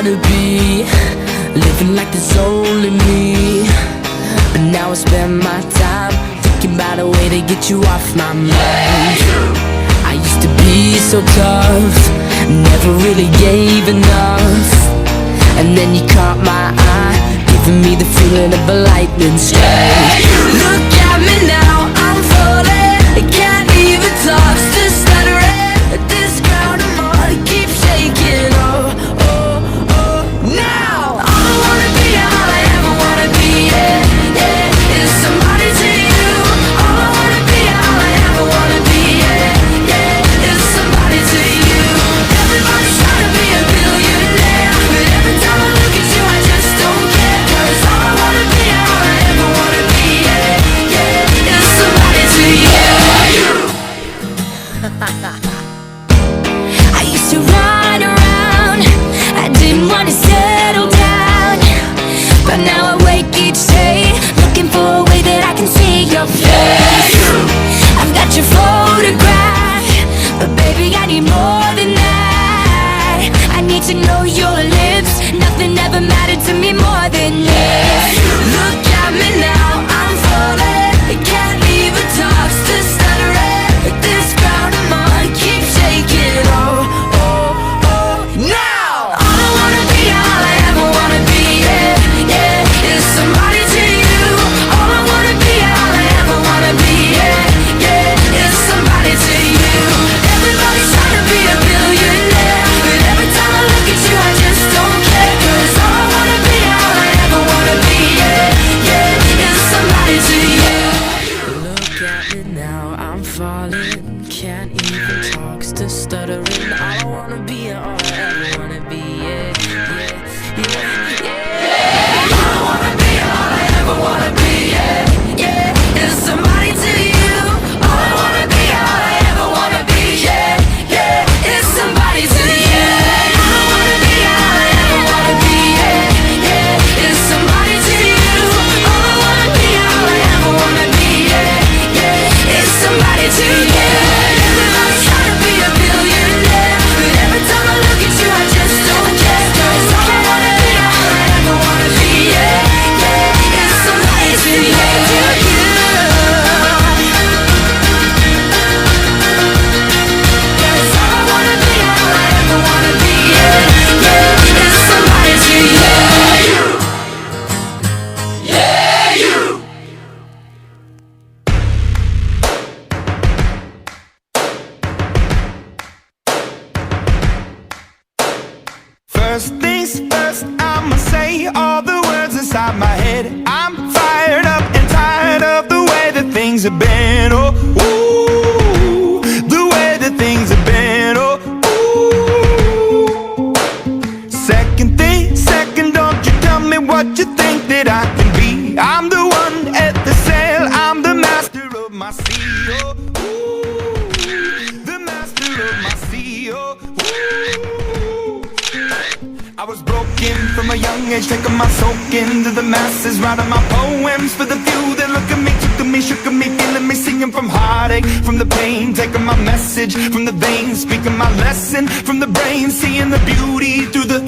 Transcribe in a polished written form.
wanna be living like there's only me, but now I spend my time thinking about a way to get you off my mind. I used to be so tough, never really gave enough, and then you caught my eye, giving me the feeling of a lightning strike. Look at me now, I'm falling, I can't even talk, still stuttering. This ground I'm on keeps shaking. Oh, oh, oh, now all I wanna be, all I ever wanna be, yeah, yeah, is somebody to you. All I wanna be, all I ever wanna be, yeah, yeah, is somebody to you. Everybody's trying to be a billionaire, but every time I look at you I just don't care. 'Cause all I wanna be, all I ever wanna be, yeah, yeah, is somebody to you. I used to run around, I didn't want to settle down, but now I wake each day looking for a way that I can see your face. I've got your photograph, but baby I need more than that. I need to know your lips, nothing ever mattered to me more than this. Look at me now, I'm falling, I can't even talk, still stuttering. This ground I'm on keeps shaking. Oh, oh, oh, now all I wanna be, all I ever wanna be, yeah, yeah, is somebody to you. All I wanna be, all I ever wanna be, yeah, yeah, is somebody to you. Everybody's trying to be a billionaire, but every time I look at you I just don't care. 'Cause all I wanna be, all I ever wanna be, yeah, yeah, is somebody to you. Look at me now, I'm falling, can't even talk, still stuttering. All I wanna be, all I ever wanna be, yeah, yeah, yeah, yeah. All I wanna be, all I ever wanna be, yeah, yeah, is somebody to you. All I wanna be, all I ever wanna be, yeah, yeah, is somebody to you. All I wanna be, all I ever wanna be, yeah, yeah, is somebody to you. All I wanna be, all I ever wanna be, yeah, yeah, is somebody to you. Everybody's trying to be a billionaire, but every time I look at you I just don't care. 'Cause all I wanna be, all I ever wanna be, yeah, yeah, is somebody to you. Cause all I wanna be, all I ever wanna be, yeah, yeah, is somebody to you. Yeah, you. First things first, I'ma say all the words inside my head. I'm fired up and tired things have been. Oh, ooh, the way that things have been. Oh, ooh. Second, don't you tell me what you think that I can be. I'm the one at the sail, I'm the master of my sea. Oh, ooh, the master of my sea. Oh, ooh. I was broken from a young age, taking my soak into the masses, writing my poems for the few that look at me, took to me, shook at me, feeling me, singing from heartache, from the pain, taking my message from the veins, speaking my lesson from the brain, seeing the beauty through the